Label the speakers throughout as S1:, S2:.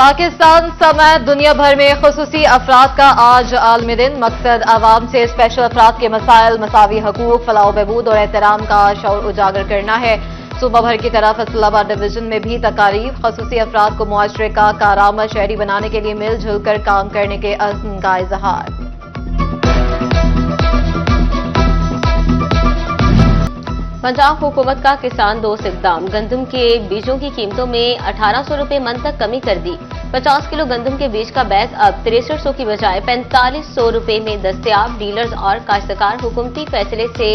S1: पाकिस्तान समेत दुनिया भर में खुसूसी अफराद का आज आलमी दिन। मकसद आवाम से स्पेशल अफराद के मसाइल, मसावी हकूक, फलाह बहबूद और एहतराम का शऊर उजागर करना है। सूबा भर की तरह फैसलाबाद डिवीजन में भी तकारीब। खुसूसी अफराद को मुआशरे का कारआमद शहरी बनाने के लिए मिलजुल कर काम करने के अज़्म का इजहार।
S2: पंजाब हुकूमत का किसान दोस्त इकदाम। गंदम के बीजों की कीमतों में 1800 रुपए मन तक कमी कर दी। 50 किलो गंदम के बीज का बैग अब 6300 की बजाय 4500 रुपए में दस्तयाब। डीलर्स और काश्तकार हुकूमती फैसले से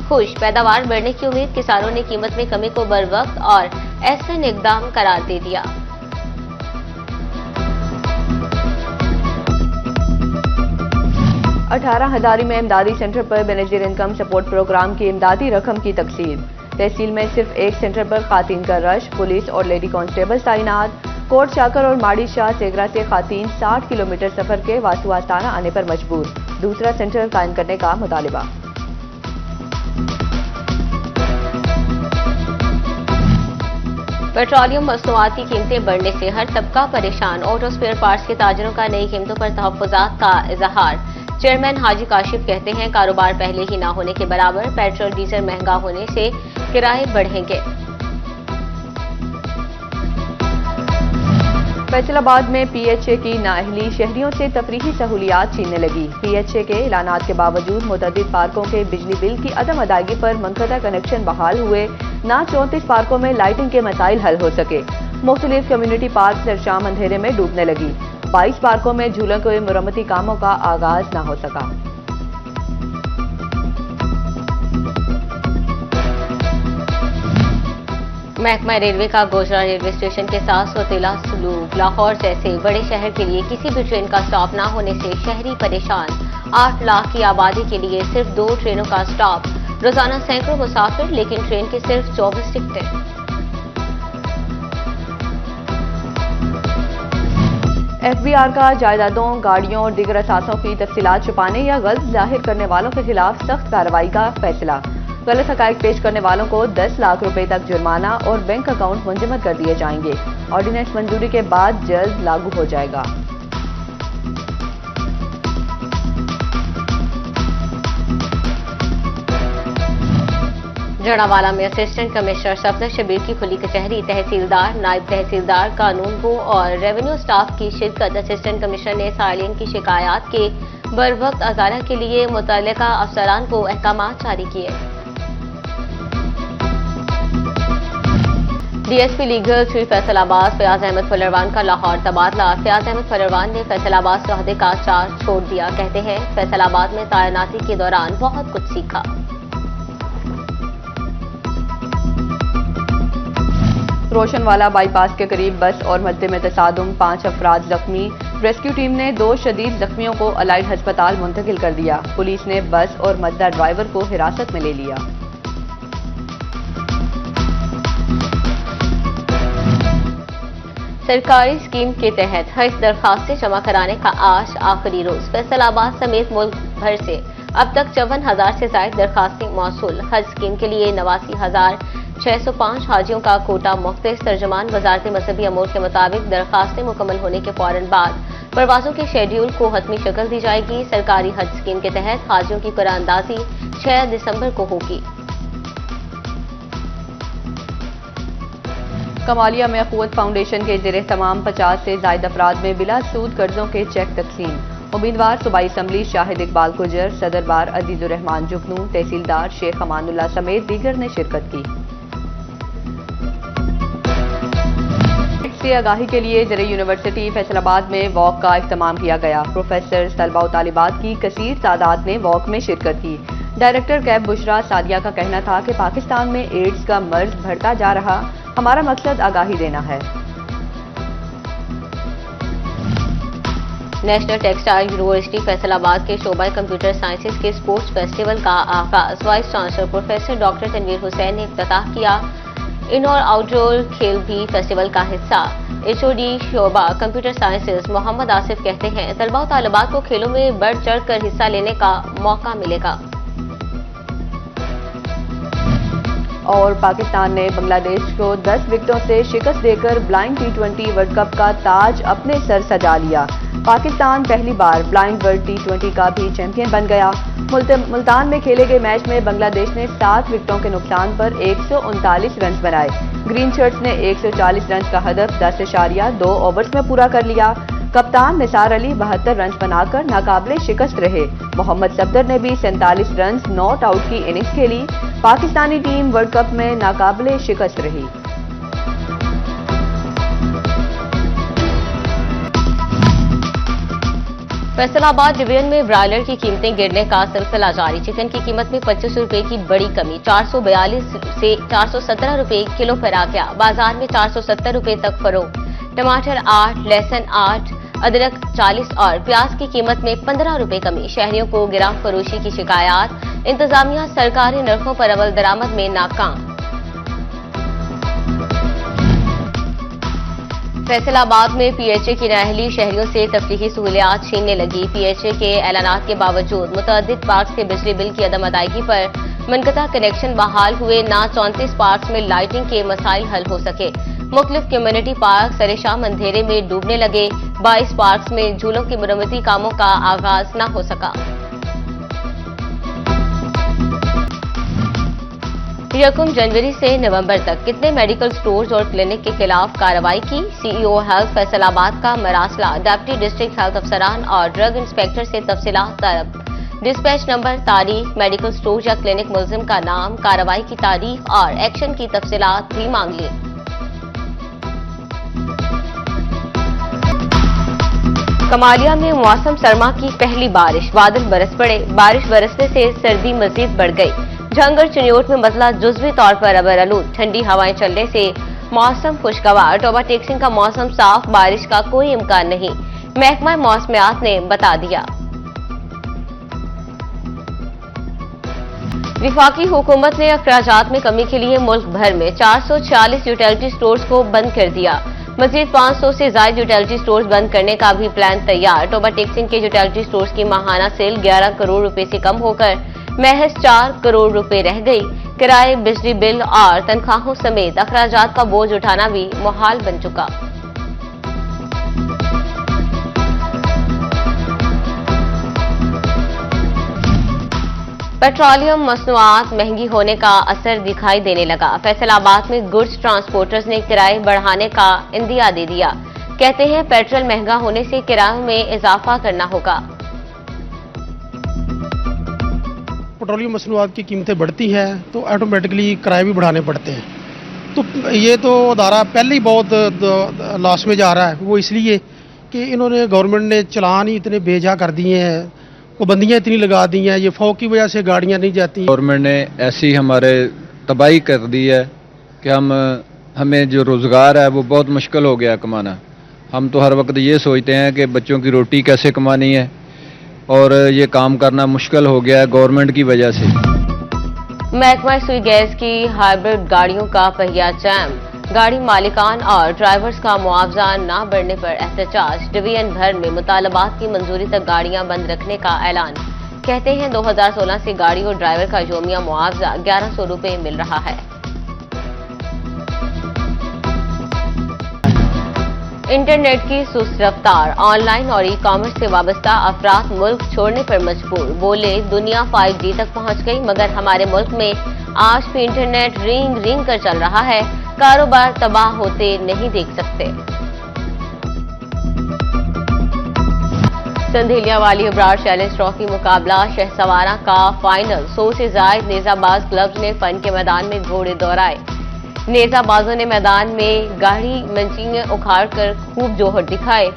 S2: खुश। पैदावार बढ़ने की उम्मीद। किसानों ने कीमत में कमी को बरवक्त और एहसन इकदाम करार दे दिया।
S3: अठारह हजारी में इमदादी सेंटर पर बेनजीर इनकम सपोर्ट प्रोग्राम की इमदादी रकम की तकसीम। तहसील में सिर्फ एक सेंटर पर खातीन का रश। पुलिस और लेडी कांस्टेबल तैनात। कोट शाकर और माड़ी शाह सेगरा से खातीन 60 किलोमीटर सफर के वासु आस्ताना आने पर मजबूर। दूसरा सेंटर कायम करने का मुतालिबा।
S2: पेट्रोलियम मसनूआत की कीमतें बढ़ने से हर तबका परेशान। ऑटो स्पेयर पार्ट्स के ताजरों का नई कीमतों पर तहफ्फुज़ात का इजहार। चेयरमैन हाजी काशिफ कहते हैं कारोबार पहले ही ना होने के बराबर। पेट्रोल डीजल महंगा होने से किराए बढ़ेंगे।
S3: फैसलाबाद में पीएचए की नाअहली शहरियों से तफरीही सहूलियात छीनने लगी। पीएचए के ऐलानात के बावजूद मुतअद्दिद पार्कों के बिजली बिल की अदम अदायगी पर मनक़ता कनेक्शन बहाल हुए। ना 34 पार्कों में लाइटिंग के मसाइल हल हो सके। मुख्तलिफ कम्युनिटी पार्क सर शाम अंधेरे में डूबने लगी। 22 पार्कों में झूलों के मुरम्मती कामों का आगाज न हो सका।
S2: महकमा रेलवे का गोजरा रेलवे स्टेशन के साथ सौतेला सलूक। लाहौर जैसे बड़े शहर के लिए किसी भी ट्रेन का स्टॉप न होने से शहरी परेशान। 8 लाख की आबादी के लिए सिर्फ 2 ट्रेनों का स्टॉप। रोजाना सैकड़ों मुसाफिर, लेकिन ट्रेन की सिर्फ 24 टिकटें।
S3: एफबीआर का जायदादों, गाड़ियों और दीगर असासों की तफसीलात छुपाने या गलत जाहिर करने वालों के खिलाफ सख्त कार्रवाई का फैसला। गलत हकायक पेश करने वालों को 10 लाख रुपए तक जुर्माना और बैंक अकाउंट मुंजमद कर दिए जाएंगे। ऑर्डिनेंस मंजूरी के बाद जल्द लागू हो जाएगा।
S2: जड़ावाला में असिस्टेंट कमिश्नर सफदर शबीर की खुली कचहरी। तहसीलदार, नायब तहसीलदार, कानून गो और रेवेन्यू स्टाफ की शिरकत। असिस्टेंट कमिश्नर ने साइलिन की शिकायत के बरवक्त अजाला के लिए मुतल्लिका अफसरान को अहकामात जारी किए। डीएसपी लीगल श्री फैसलाबाद फयाज अहमद फलरवान का लाहौर तबादला। फयाज अहमद फलरवान ने फैसलाबाद से ओहदे का चार्ज छोड़ दिया। कहते हैं फैसलाबाद में तैनाती के दौरान बहुत कुछ सीखा।
S3: रोशनवाला बाईपास के करीब बस और मद्दे में तसादुम, 5 अफराद जख्मी। रेस्क्यू टीम ने 2 शदीद जख्मियों को अलाइड अस्पताल मुंतकिल कर दिया। पुलिस ने बस और मद्दा ड्राइवर को हिरासत में ले लिया।
S2: सरकारी स्कीम के तहत हज दरखास्तें जमा कराने का आज आखिरी रोज। फैसलाबाद समेत मुल्क भर से अब तक 54,000 से ज्यादा दरखास्तें मौसूल। हज स्कीम के लिए 89,605 हाजियों का कोटा मुख्तस। तर्जमान वजारत मजहबी अमूर के मुताबिक दरखास्तें मुकम्मल होने के फौरन बाद परवाजों के शेड्यूल को हतमी शक्ल दी जाएगी। सरकारी हज स्कीम के तहत हाजियों की कुरानंदाजी 6 दिसंबर को होगी।
S3: कमालिया में अखुवत फाउंडेशन के ज़ेरे तमाम 50 से ज्यादा अफराद में बिला सूद कर्जों के चेक तकसीम। उम्मीदवार सूबाई असम्बली शाहिद इकबाल गुजर, सदर बार अजीजुर रहमान जुगनू, तहसीलदार शेख अमानुल्लाह समेत दीगर ने शिरकत की। से आगाही के लिए ज़रिए यूनिवर्सिटी फैसलाबाद में वॉक का इख्तिताम किया गया। प्रोफेसर, तलबा और तालिबात की कसीर तादाद ने वॉक में शिरकत की। डायरेक्टर कैब बुशरा सादिया का कहना था कि पाकिस्तान में एड्स का मर्ज बढ़ता जा रहा, हमारा मकसद आगाही देना है।
S2: नेशनल टेक्सटाइल यूनिवर्सिटी फैसलाबाद के शोबा कंप्यूटर साइंसेज के स्पोर्ट्स फेस्टिवल का आगाज vice chancellor professor doctor Tanveer Hussain ने इफ्तिताह किया। इनडोर आउटडोर खेल भी फेस्टिवल का हिस्सा। एचओडी शोबा कंप्यूटर साइंसेज मोहम्मद आसिफ कहते हैं तलबा और तालिबात को खेलों में बढ़ चढ़ कर हिस्सा लेने का मौका मिलेगा।
S3: और पाकिस्तान ने बांग्लादेश को 10 विकेटों से शिकस्त देकर ब्लाइंड टी20 वर्ल्ड कप का ताज अपने सर सजा लिया। पाकिस्तान पहली बार ब्लाइंड वर्ल्ड टी20 का भी चैंपियन बन गया। मुल्तान में खेले गए मैच में बांग्लादेश ने 7 विकेटों के नुकसान पर 139 रन बनाए। ग्रीन शर्ट्स ने 140 रन का हदफ 10.2 ओवर्स में पूरा कर लिया। कप्तान निसार अली 72 रन बनाकर नाकाबिले शिकस्त रहे। मोहम्मद सफदर ने भी 47 रन नॉट आउट की इनिंग्स खेली। पाकिस्तानी टीम वर्ल्ड कप में नाकाबिले शिकस्त रही।
S2: फैसलाबाद डिवीजन में ब्रायलर की कीमतें गिरने का सिलसिला जारी। चिकन की कीमत में 25 रुपए की बड़ी कमी, 442 से 417 रुपए किलो पर आ गया। बाजार में 470 रुपए तक फरोख्त। टमाटर 8, लहसुन 8, अदरक 40 और प्याज की कीमत में 15 रुपए कमी। शहरियों को गिराव फरोशी की शिकायत। इंतजामिया सरकारी नरखों पर अमल दरामद में नाकाम। फैसलाबाद में पीएचए की नाअहली शहरियों से तफरीही सहूलियात छीनने लगी। पीएचए के ऐलानात के बावजूद मुतअद्दिद पार्क्स के बिजली बिल की अदम अदायगी पर मनक़ता कनेक्शन बहाल हुए। ना 34 पार्क्स में लाइटिंग के मसाइल हल हो सके। मुख्तलिफ कम्युनिटी पार्क सरेशाम अंधेरे में डूबने लगे। 22 पार्क्स में झूलों की मरम्मती कामों का आगाज न हो सका। यकम जनवरी से नवंबर तक कितने मेडिकल स्टोर्स और क्लिनिक के खिलाफ कार्रवाई की? सीईओ हेल्थ फैसलाबाद का मरासला। डिप्टी डिस्ट्रिक्ट हेल्थ अफसरान और ड्रग इंस्पेक्टर से तफसीलात तलब। डिस्पैच नंबर, तारीख, मेडिकल स्टोर या क्लिनिक मुल्जिम का नाम, कार्रवाई की तारीख और एक्शन की तफसीलात भी मांग ली। कमालिया में मौसम सरमा की पहली बारिश, बादल बरस पड़े। बारिश बरसने से सर्दी मजीद बढ़ गई। झंगर चिन्योट में बदला जुज़वी तौर पर अबर आलूद। ठंडी हवाएं चलने से मौसम खुशगवार। टोबा टेक्सिंग का मौसम साफ, बारिश का कोई इम्कान नहीं, महकमा मौसमियात ने बता दिया। विफाकी हुकूमत ने अखराजात में कमी के लिए मुल्क भर में 446 यूटिलिटी स्टोर्स को बंद कर दिया। मजीद 500 से ज्यादा यूटिलिटी स्टोर्स बंद करने का भी प्लान तैयार। टोबा टेक्सिंग के यूटिलिटी स्टोर्स की माहाना सेल 11 करोड़ रुपए से कम होकर महज 4 करोड़ रुपए रह गई। किराए, बिजली बिल और तनख्वाहों समेत अखराजात का बोझ उठाना भी मुहाल बन चुका। पेट्रोलियम मसनूआत महंगी होने का असर दिखाई देने लगा। फैसलाबाद में गुड्स ट्रांसपोर्टर्स ने किराए बढ़ाने का इंदिया दे दिया। कहते हैं पेट्रोल महंगा होने से किरायों में इजाफा करना होगा।
S4: पेट्रोलियम मसनूआत की कीमतें बढ़ती हैं तो ऑटोमेटिकली किराए भी बढ़ाने पड़ते हैं। तो ये तो अदारा पहले ही बहुत लॉस में जा रहा है। वो इसलिए कि इन्होंने गवर्नमेंट ने चलान ही इतने बेजा कर दिए हैं, पाबंदियाँ इतनी लगा दी हैं, ये फौक की वजह से गाड़ियाँ नहीं जाती।
S5: गवर्नमेंट ने ऐसी हमारे तबाही कर दी है कि हमें जो रोज़गार है वो बहुत मुश्किल हो गया कमाना। हम तो हर वक्त ये सोचते हैं कि बच्चों की रोटी कैसे कमानी है और ये काम करना मुश्किल हो गया है गवर्नमेंट की वजह से।
S2: महकमा सुई गैस की हाइब्रिड गाड़ियों का पहिया जैम। गाड़ी मालिकान और ड्राइवर्स का मुआवजा न बढ़ने पर एहतजाज। डिवीजन भर में मुतालबात की मंजूरी तक गाड़ियां बंद रखने का ऐलान। कहते हैं 2016 से गाड़ी और ड्राइवर का योमिया मुआवजा 1100 रुपए मिल रहा है। इंटरनेट की सुस्त रफ्तार, ऑनलाइन और ई कॉमर्स से वाबस्ता अफराद मुल्क छोड़ने पर मजबूर। बोले दुनिया 5G तक पहुंच गई मगर हमारे मुल्क में आज भी इंटरनेट रिंग रिंग कर चल रहा है। कारोबार तबाह होते नहीं देख सकते। संधेलिया वाली अब्रार चैलेंज ट्रॉफी मुकाबला शहसवारा का फाइनल। 100 से ज्यादा नेजाबाज क्लब्स ने फन के मैदान में घोड़े दौड़ाए। नेजाबाजों ने मैदान में गाड़ी मंचिंग उखाड़कर खूब जोहर दिखाए।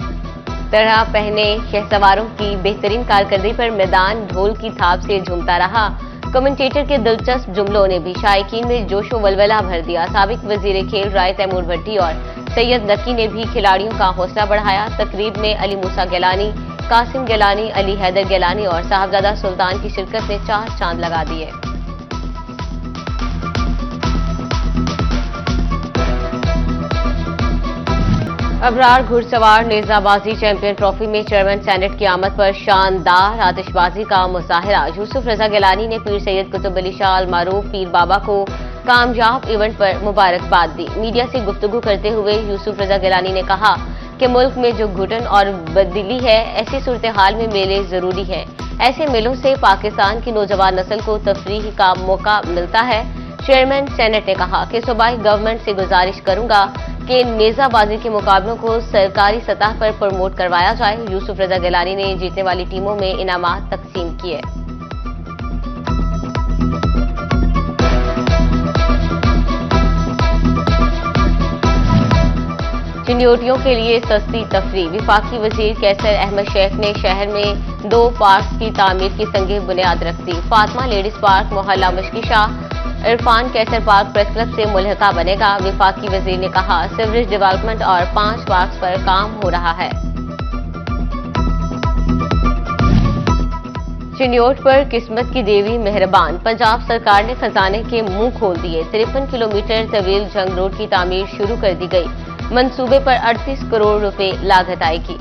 S2: तरह पहने शहसवारों की बेहतरीन कारकर्दगी पर मैदान ढोल की थाप से झूमता रहा। कमेंटेटर के दिलचस्प जुमलों ने भी शायकीन में जोशो वलवला भर दिया। साबिक वजीर खेल राय तैमूर भट्टी और सैयद नकी ने भी खिलाड़ियों का हौसला बढ़ाया। तकरीब में अली मूसा गिलानी, कासिम गिलानी, अली हैदर गिलानी और साहबजादा सुल्तान की शिरकत ने 4 चांद लगा दिए। अबरार घुड़सवार नेजाबाजी चैंपियन ट्रॉफी में चेयरमैन सेनेट की आमद पर शानदार आतिशबाजी का मुजाहिरा। यूसुफ रजा गिलानी ने पीर सैयद कुतुब अली शाह अल मारूफ पीर बाबा को कामयाब इवेंट पर मुबारकबाद दी। मीडिया से गुफ्तगू करते हुए यूसुफ रजा गिलानी ने कहा कि मुल्क में जो घुटन और बददिली है, ऐसी सूरत हाल में मेले जरूरी है। ऐसे मेलों से पाकिस्तान की नौजवान नस्ल को तफरीह का मौका मिलता है। चेयरमैन सेनेट ने कहा कि सूबाई गवर्नमेंट से गुजारिश करूंगा कि नेजाबाजी के मुकाबलों को सरकारी सतह पर प्रमोट करवाया जाए। यूसुफ रजा गिलानी ने जीतने वाली टीमों में इनामात तकसीम किए। चिंयोटियों के लिए सस्ती तफरीह। विफाकी वजीर कैसर अहमद शेख ने शहर में 2 पार्क की तामीर की संग बुनियाद रख दी। फातिमा लेडीज पार्क मोहल्ला मुश्की शाह इरफान कैसर पार्क प्रेस क्लब से मुल्हका बनेगा। विफाकी वजीर ने कहा सीवरेज डेवलपमेंट और 5 पार्क पर काम हो रहा है। चिन्योट पर किस्मत की देवी मेहरबान। पंजाब सरकार ने खजाने के मुंह खोल दिए। 53 किलोमीटर तवील जंग रोड की तामीर शुरू कर दी गई। मंसूबे पर 38 करोड़ रुपए लागत आएगी।